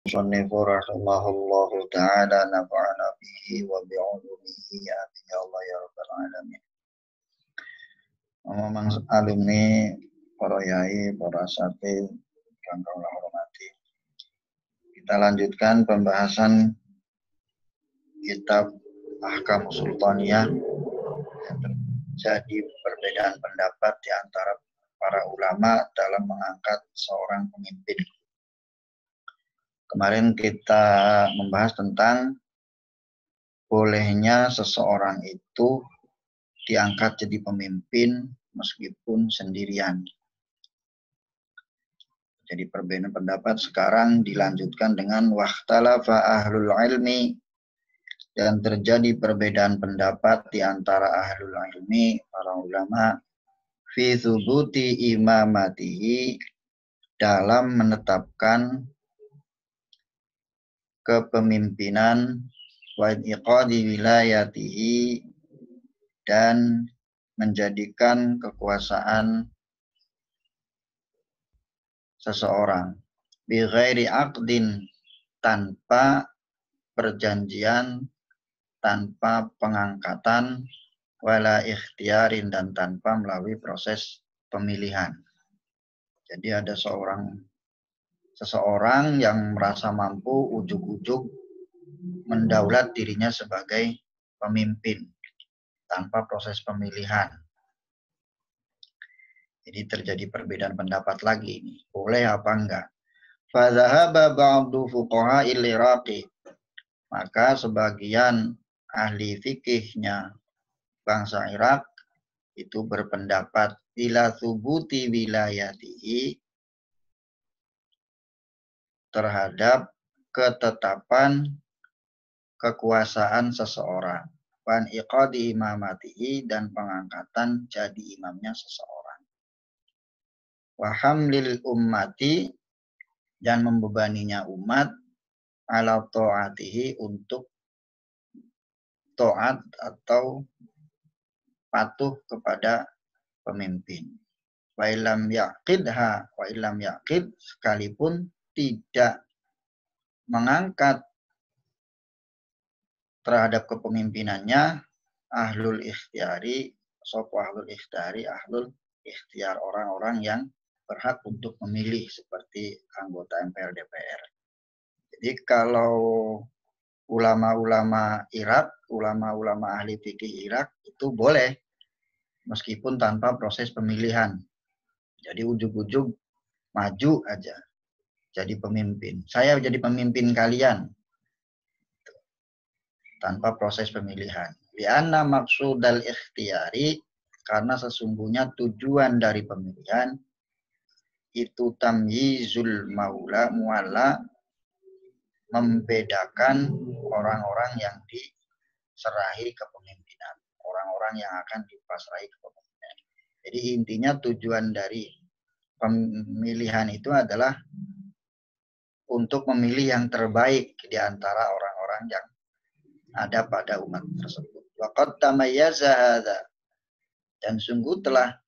Musannifu rahimahullahu ta'ala nafa'ana bihi wa bi'ulumihi amin ya Allah ya rabbal alamin. Ngomong alumni, para yai, para asatidz kang kula hormati. Kita lanjutkan pembahasan kitab Ahkamus Sultaniyah yang terjadi perbedaan pendapat di antara para ulama dalam mengangkat seorang pemimpin. Kemarin kita membahas tentang bolehnya seseorang itu diangkat jadi pemimpin meskipun sendirian. Jadi perbedaan pendapat sekarang dilanjutkan dengan wakhtalafa ahlul ilmi, dan terjadi perbedaan pendapat di antara ahlul ilmi, para ulama, fi thubuti imamatihi, dalam menetapkan kepemimpinan, wa iqadi wilayatihi, dan menjadikan kekuasaan seseorang, bi ghairi aqdin, tanpa perjanjian, tanpa pengangkatan, wala ikhtiarin, dan tanpa melalui proses pemilihan. Jadi ada seseorang yang merasa mampu ujug-ujug mendaulat dirinya sebagai pemimpin tanpa proses pemilihan. Jadi terjadi perbedaan pendapat lagi ini, boleh apa enggak. Fadhahaba ba'du fuqaha'il Iraqi, maka sebagian ahli fikihnya bangsa Irak itu berpendapat ila thubuti wilayatihi, terhadap ketetapan kekuasaan seseorang, wan iqadi imamatihi, dan pengangkatan jadi imamnya seseorang, wa hamlil ummati, dan membebaninya umat, ala ta'atihi, untuk taat atau patuh kepada pemimpin. Wa illam yaqidha, wa illam yaqid, sekalipun tidak mengangkat terhadap kepemimpinannya ahlul ikhtiyari, ahlul ikhtiyari, ahlul ikhtiar, orang-orang yang berhak untuk memilih seperti anggota MPR DPR. Jadi kalau ulama-ulama Irak, ulama-ulama ahli fikih Irak itu boleh meskipun tanpa proses pemilihan. Jadi ujug-ujug maju aja jadi pemimpin. Saya jadi pemimpin kalian tanpa proses pemilihan. Lianna maksudal ikhtiyari, karena sesungguhnya tujuan dari pemilihan itu tamyizul maula mualla, membedakan orang-orang yang diserahi kepemimpinan, orang-orang yang akan dipasrahi kepemimpinan. Jadi intinya tujuan dari pemilihan itu adalah untuk memilih yang terbaik di antara orang-orang yang ada pada umat tersebut. Waqad tamayyaza hadza, dan sungguh telah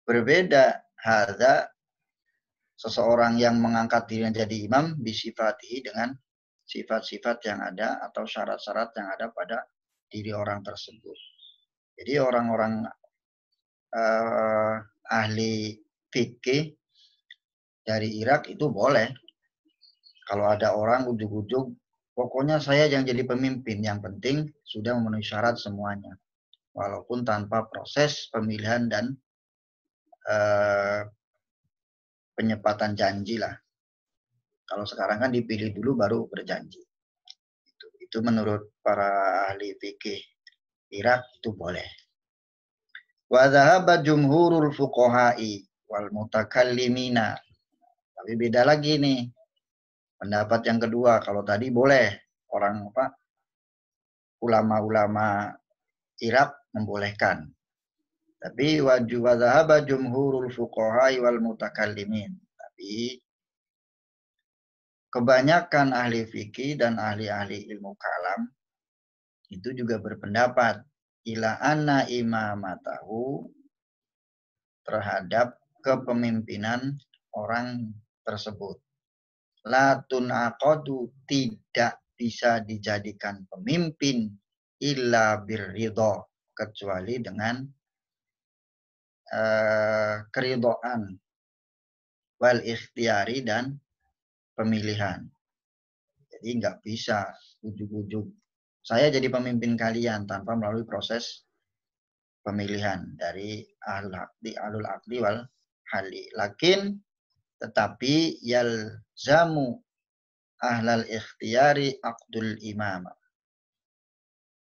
berbeda hadza, seseorang yang mengangkat dirinya jadi imam, bisifatihi, dengan sifat-sifat yang ada atau syarat-syarat yang ada pada diri orang tersebut. Jadi orang-orang ahli fikih dari Irak itu boleh, kalau ada orang ujug-ujug, pokoknya saya yang jadi pemimpin, yang penting sudah memenuhi syarat semuanya, walaupun tanpa proses pemilihan dan penyempatan janji lah. Kalau sekarang kan dipilih dulu baru berjanji. Itu menurut para ahli fikih Irak itu boleh. Wa dhahaba jumhurul fuqaha'i wal mutakallimina. Tapi beda lagi nih pendapat yang kedua. Kalau tadi boleh, orang ulama-ulama Irak membolehkan. Tapi wa dhahaba jumhurul fuqaha'i wal mutakallimin. Tapi kebanyakan ahli fikih dan ahli-ahli ilmu kalam itu juga berpendapat ila anna imamatahu, terhadap kepemimpinan orang tersebut. la tunaqadu, tidak bisa dijadikan pemimpin illa birridha, kecuali dengan keridhaan, wal ikhtiyari, dan pemilihan. Jadi nggak bisa ujuk-ujuk saya jadi pemimpin kalian tanpa melalui proses pemilihan dari alul aqli wal hali. Lakin tetapi yalzamu ahlal ikhtiyari aqdul imam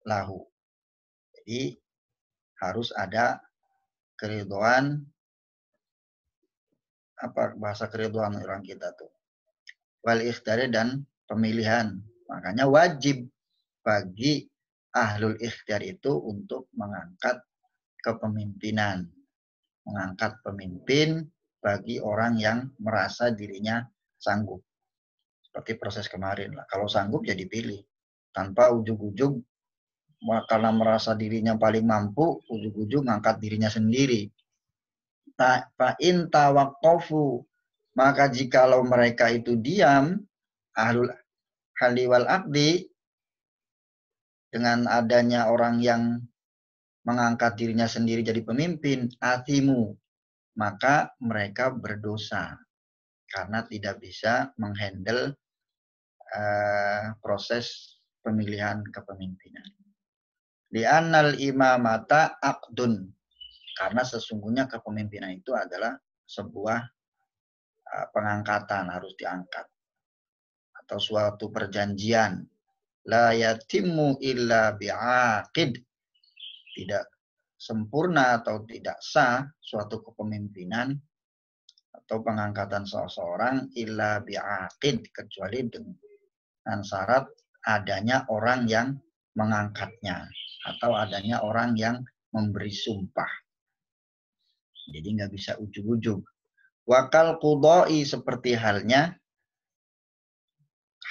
lahu. Jadi harus ada keridhaan, apa bahasa keridhaan orang kita tuh, wal ikhtiyari, dan pemilihan. Makanya wajib bagi ahlul ikhtiyar itu untuk mengangkat kepemimpinan, mengangkat pemimpin bagi orang yang merasa dirinya sanggup. Seperti proses kemarin lah. Kalau sanggup ya dipilih. Tanpa ujug-ujug karena merasa dirinya paling mampu, ujug-ujug ngangkat dirinya sendiri. Fa'in tawaqqafu, maka jikalau mereka itu diam, ahlul hali wal aqdi, dengan adanya orang yang mengangkat dirinya sendiri jadi pemimpin, athimu, maka mereka berdosa karena tidak bisa menghandle proses pemilihan kepemimpinan. Li'annal imamata aqdun, karena sesungguhnya kepemimpinan itu adalah sebuah pengangkatan, harus diangkat, atau suatu perjanjian. La yatimmu illa bi'aqid, tidak sempurna atau tidak sah suatu kepemimpinan atau pengangkatan seseorang illa bi'aqid, kecuali dengan syarat adanya orang yang mengangkatnya atau adanya orang yang memberi sumpah. Jadi nggak bisa ujug-ujug. Wakal qudai, seperti halnya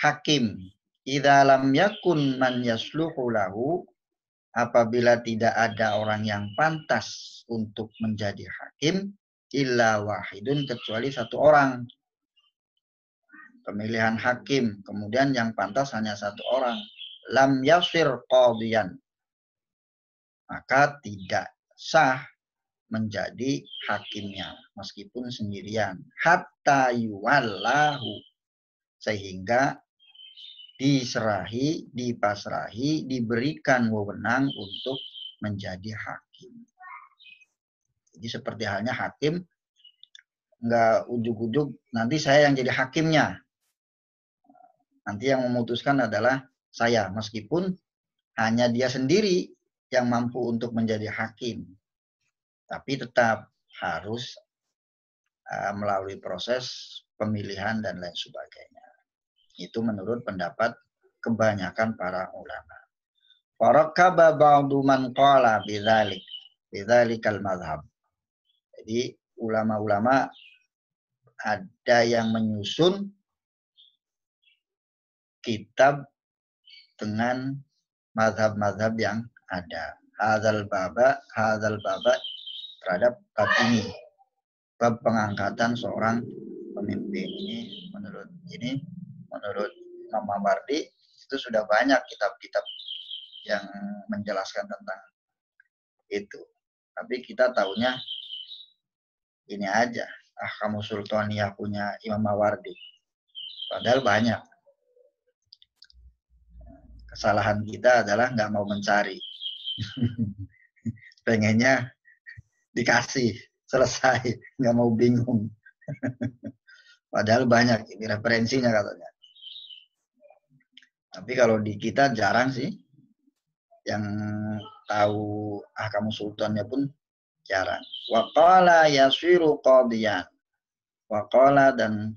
hakim. Idza lam yakun man yasluhu lahu, apabila tidak ada orang yang pantas untuk menjadi hakim, illa wahidun, kecuali satu orang. Pemilihan hakim, kemudian yang pantas hanya satu orang. Lam yasir qadiyan, maka tidak sah menjadi hakimnya meskipun sendirian. Hatta yuwallahu, sehingga diserahi, dipasrahi, diberikan wewenang untuk menjadi hakim. Jadi seperti halnya hakim, nggak ujuk-ujuk nanti saya yang jadi hakimnya. Nanti yang memutuskan adalah saya, meskipun hanya dia sendiri yang mampu untuk menjadi hakim. Tapi tetap harus melalui proses pemilihan dan lain sebagainya. Itu menurut pendapat kebanyakan para ulama. Warakaba ba'du man qala bidzalikal madhab. Jadi ulama-ulama ada yang menyusun kitab dengan mazhab-mazhab yang ada. Hadzal baba terhadap bab ini, bab pengangkatan seorang pemimpin. Ini menurut Imam Mawardi itu sudah banyak kitab-kitab yang menjelaskan tentang itu. Tapi kita tahunya ini aja, Ahkamus Sultaniyah punya Imam Mawardi. Padahal banyak. Kesalahan kita adalah nggak mau mencari. Pengennya dikasih, selesai, nggak mau bingung. Padahal banyak ini referensinya katanya. Tapi kalau di kita jarang sih, yang tahu Ahkamus Sultannya pun jarang. Waqala yasiru qadiyan. Waqala, dan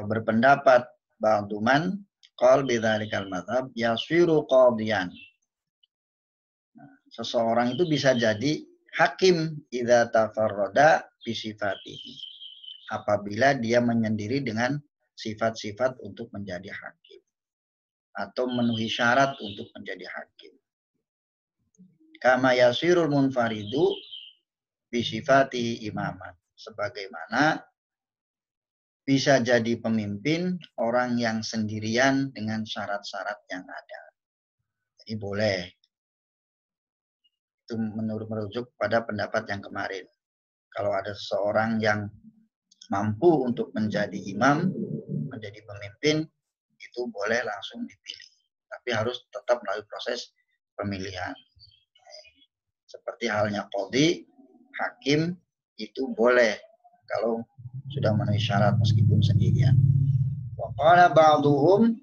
berpendapat ba'duman qal bidzalikal madhab yasiru qadiyan. Seseorang itu bisa jadi hakim idza tafarrada bi sifatihi, apabila dia menyendiri dengan sifat-sifat untuk menjadi hakim atau memenuhi syarat untuk menjadi hakim. Kama yasirul munfaridu bi sifatihi imaman, sebagaimana bisa jadi pemimpin orang yang sendirian dengan syarat-syarat yang ada. Jadi boleh. Itu merujuk pada pendapat yang kemarin. Kalau ada seseorang yang mampu untuk menjadi imam, menjadi pemimpin, itu boleh langsung dipilih. Tapi harus tetap melalui proses pemilihan. Seperti halnya qadhi, hakim, itu boleh kalau sudah memenuhi syarat meskipun sendirian. Wa qala ba'duhum,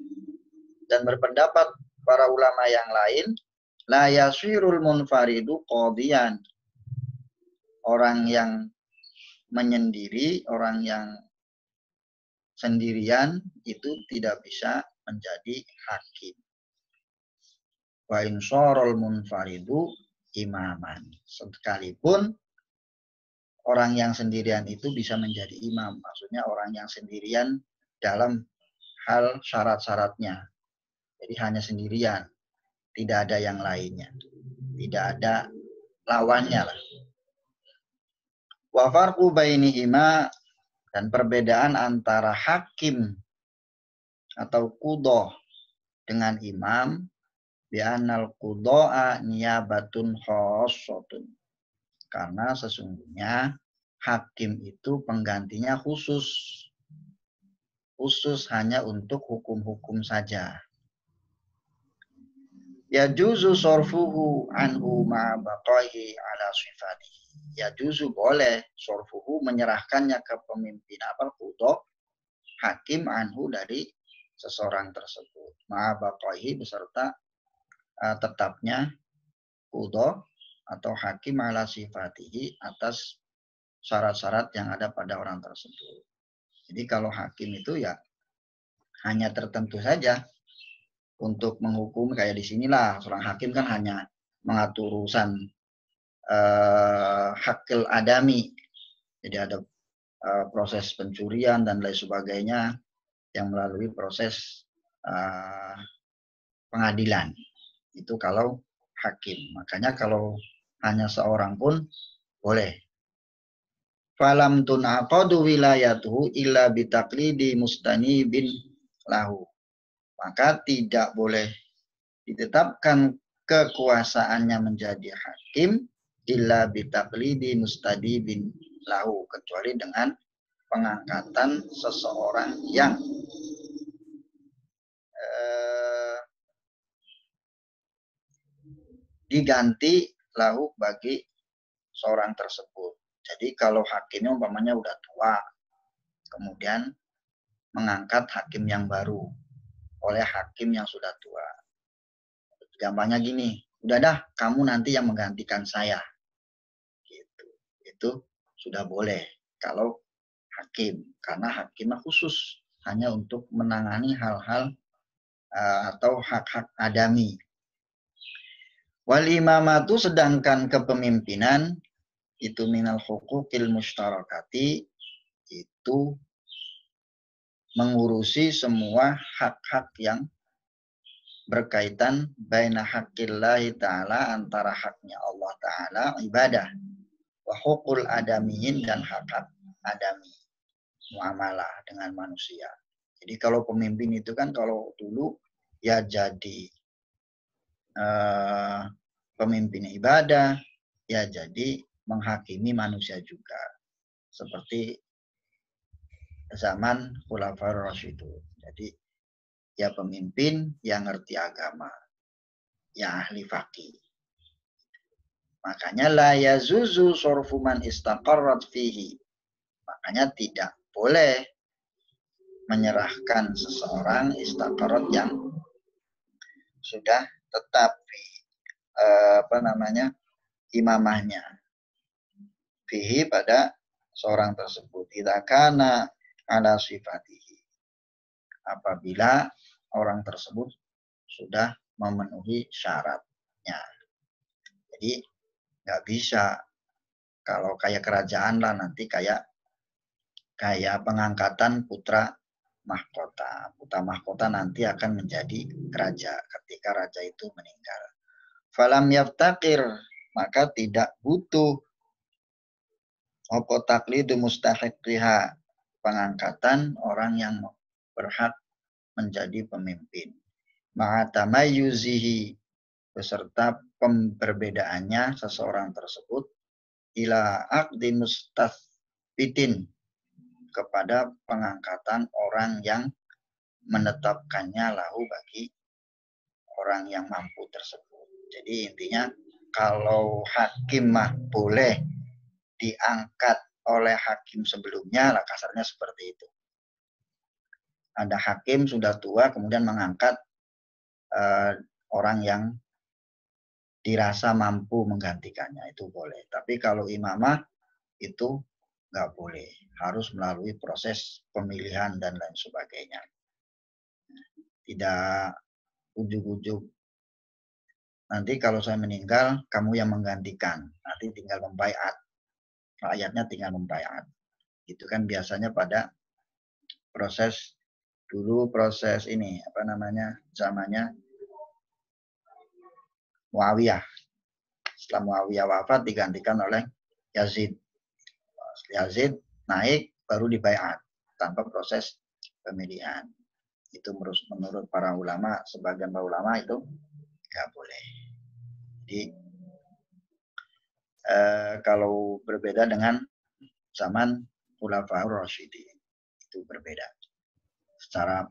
dan berpendapat para ulama yang lain, la yasirul munfaridu qadhiyan. Orang yang menyendiri, orang yang sendirian itu tidak bisa menjadi hakim. Wa insarul munfaridu imaman. Sekalipun orang yang sendirian itu bisa menjadi imam. Maksudnya orang yang sendirian dalam hal syarat-syaratnya. Jadi hanya sendirian. Tidak ada yang lainnya. Tidak ada lawannya lah. Wa farqu bainihima, dan perbedaan antara hakim atau qudhah dengan imam, bi'annal qudha'a niyabatun khassatun. Karena sesungguhnya hakim itu penggantinya khusus. Khusus hanya untuk hukum-hukum saja. Ya juzu sorfuhu anhu ma'abaqaihi ala sifatihi. Ya juzu boleh sorfuhu menyerahkannya ke pemimpin qudhah, hakim anhu dari seseorang tersebut. Ma'abaqaihi beserta tetapnya qudhah atau hakim ala sifatihi atas syarat-syarat yang ada pada orang tersebut. Jadi kalau hakim itu ya hanya tertentu saja untuk menghukum, kayak di sinilah seorang hakim kan hanya mengatur urusan hakil adami. Jadi ada proses pencurian dan lain sebagainya yang melalui proses pengadilan. Itu kalau hakim. Makanya kalau hanya seorang pun boleh. Falam tunaqadu wilayatuhu illa bitaqlidi mustanibin lahu. Maka tidak boleh ditetapkan kekuasaannya menjadi hakim illa bitaqlidi mustadibin lahu, kecuali dengan pengangkatan seseorang yang diganti lahu bagi seorang tersebut. Jadi kalau hakimnya umpamanya udah tua, kemudian mengangkat hakim yang baru oleh hakim yang sudah tua. Gampangnya gini, udah dah kamu nanti yang menggantikan saya. Gitu. Itu sudah boleh kalau hakim, karena hakimnya khusus hanya untuk menangani hal-hal atau hak-hak adami. Wal imamatu, sedangkan kepemimpinan itu minal huquqil mustarakati, itu mengurusi semua hak-hak yang berkaitan baina haqqillahi ta'ala, antara haknya Allah Ta'ala ibadah, wa huququl adamiyin, dan hak-hak adami muamalah dengan manusia. Jadi kalau pemimpin itu kan kalau dulu ya jadi pemimpin ibadah, ya jadi menghakimi manusia juga. Seperti zaman Khulafaur Rasyidun. Jadi ya pemimpin yang ngerti agama, ya ahli faqih. Makanya la yazuzu sorfu man istaqarrat fihi. Makanya tidak boleh menyerahkan seseorang istaqarrat yang sudah tetap imamahnya fihi, pada seorang tersebut. Idza kana ala sifatihi, apabila orang tersebut sudah memenuhi syaratnya. Jadi nggak bisa kalau kayak kerajaan lah, nanti kayak pengangkatan putra mahkota. Putra mahkota nanti akan menjadi raja ketika raja itu meninggal. Falam yaftaqir, maka tidak butuh apa taqlidu mustahiqiha, pengangkatan orang yang berhak menjadi pemimpin. Ma'atamayuzihi beserta perbedaannya seseorang tersebut ila aqdi mustafidin kepada pengangkatan orang yang menetapkannya lahu bagi orang yang mampu tersebut. Jadi intinya kalau hakim mah boleh diangkat oleh hakim sebelumnya, lah kasarnya seperti itu. Ada hakim sudah tua kemudian mengangkat orang yang dirasa mampu menggantikannya, itu boleh. Tapi kalau imamah itu nggak boleh, harus melalui proses pemilihan dan lain sebagainya. Tidak ujuk-ujuk nanti kalau saya meninggal kamu yang menggantikan, nanti tinggal membaiat, rakyatnya tinggal membaiat. Itu kan biasanya pada proses dulu, proses ini apa namanya, zamannya Muawiyah. Setelah Muawiyah wafat digantikan oleh Yazid. Yazid naik baru dibaiat tanpa proses pemilihan. Itu menurut para ulama, sebagian para ulama itu nggak boleh. Jadi kalau berbeda dengan zaman Khulafaur Rasyidin, itu berbeda. Secara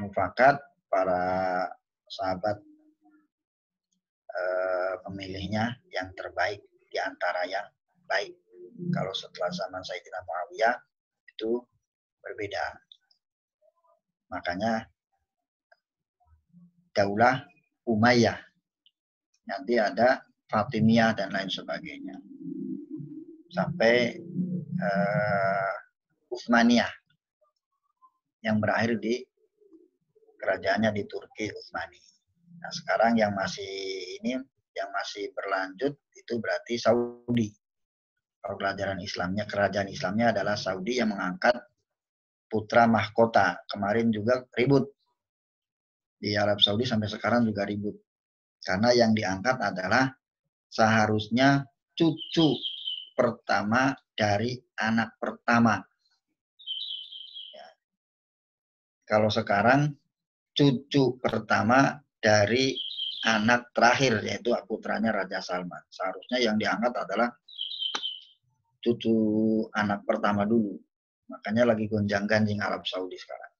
mufakat para sahabat pemilihnya yang terbaik di antara yang baik. Kalau setelah zaman Sayyidina Muawiyah itu berbeda. Makanya Daulah Umayyah, nanti ada Fatimiyah dan lain sebagainya. Sampai Utsmaniyah yang berakhir di kerajaannya di Turki, Utsmani. Nah, sekarang yang masih berlanjut itu berarti Saudi. Kalau kerajaan Islamnya adalah Saudi yang mengangkat putra mahkota. Kemarin juga ribut di Arab Saudi, sampai sekarang juga ribut. Karena yang diangkat adalah seharusnya cucu pertama dari anak pertama. Ya. Kalau sekarang cucu pertama dari anak terakhir, yaitu putranya Raja Salman. Seharusnya yang diangkat adalah cucu anak pertama dulu. Makanya lagi gonjang-ganjing Arab Saudi sekarang.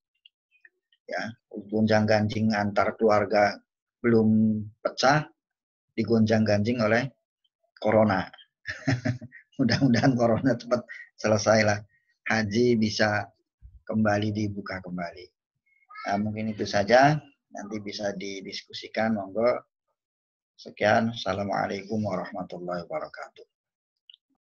Ya, gonjang-ganjing antar keluarga belum pecah, digonjang-ganjing oleh corona. Mudah-mudahan corona cepat selesai lah. Haji bisa kembali dibuka kembali. Nah, mungkin itu saja. Nanti bisa didiskusikan. Monggo. Sekian. Assalamualaikum warahmatullahi wabarakatuh.